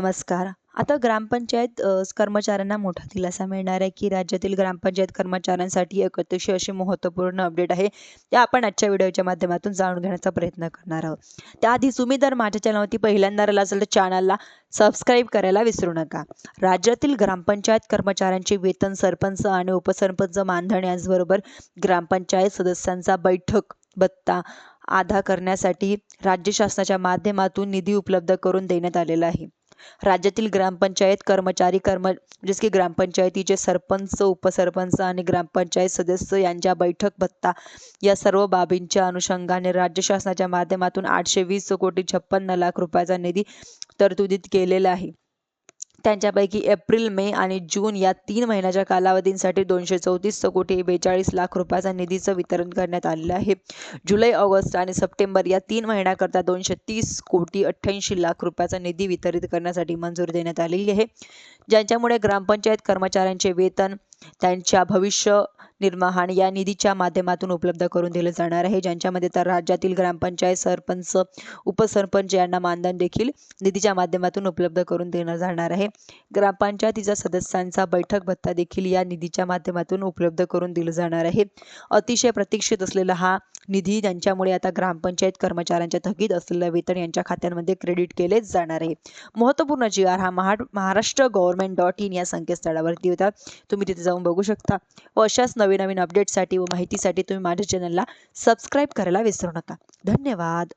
नमस्कार. आता ग्रामपंचायत कर्मचाऱ्यांना मोठा दिलासा मिळणार आहे, की राज्यातील ग्रामपंचायत कर्मचाऱ्यांसाठी एक अतिशय अशी महत्त्वपूर्ण अपडेट आहे. ते आपण आजच्या व्हिडिओच्या माध्यमातून जाणून घेण्याचा प्रयत्न करणार आहोत. त्याआधी तुम्ही जर माझ्या चॅनलवरती पहिल्यांदा आला असेल तर चॅनलला सबस्क्राईब करायला विसरू नका. राज्यातील ग्रामपंचायत कर्मचाऱ्यांचे वेतन, सरपंच आणि उपसरपंच मानधन याचबरोबर ग्रामपंचायत सदस्यांचा बैठक भत्ता अदा करण्यासाठी राज्य शासनाच्या माध्यमातून निधी उपलब्ध करून देण्यात आलेला आहे. राज्यातील ग्रामपंचायत कर्मचारी जसे की ग्रामपंचायतीचे सरपंच, उपसरपंच आणि ग्रामपंचायत सदस्य यांच्या बैठक भत्ता या सर्व बाबींच्या अनुषंगाने राज्य शासनाच्या माध्यमातून 820,56,00,000 रुपयाचा निधी तरतुदीत केलेला आहे. त्यांच्यापैकी एप्रिल, मे आणि जून या 3 महिन्याच्या कालावधींसाठी 234,42,00,000 रुपयाचा निधीचं वितरण करण्यात आलेलं आहे. जुलै, ऑगस्ट आणि सप्टेंबर या 3 महिन्याकरता 230,88,00,000 रुपयाचा निधी वितरित करण्यासाठी मंजुरी देण्यात आलेली आहे. ज्यांच्यामुळे ग्रामपंचायत कर्मचाऱ्यांचे वेतन त्यांच्या भविष्य निर्वाह या निधीच्या माध्यमातून उपलब्ध करून दिले जाणार आहे. ज्यांच्यामध्ये तर राज्यातील ग्रामपंचायत सरपंच, उपसरपंच यांना मानधन देखील निधीच्या माध्यमातून उपलब्ध करून देण्यात जाणार आहे. ग्रामपंचायतीच्या सदस्यांचा बैठक भत्ता देखील या निधीच्या माध्यमातून उपलब्ध करून दिला जाणार आहे. अतिशय प्रतीक्षित असलेला हा निधी त्यांच्यामुळे आता ग्रामपंचायत कर्मचाऱ्यांच्या थकीत असलेलं वेतन यांच्या खात्यांमध्ये क्रेडिट केले जाणार आहे. महत्त्वपूर्ण GR हा महाराष्ट्र-government.in या संकेतस्थळावरती होता. तुम्ही तिथे जाऊन बघू शकता व अशाच नवीन अपडेटसाठी व माहितीसाठी तुम्ही माझ्या चॅनलला सबस्क्राईब करायला विसरू नका. धन्यवाद.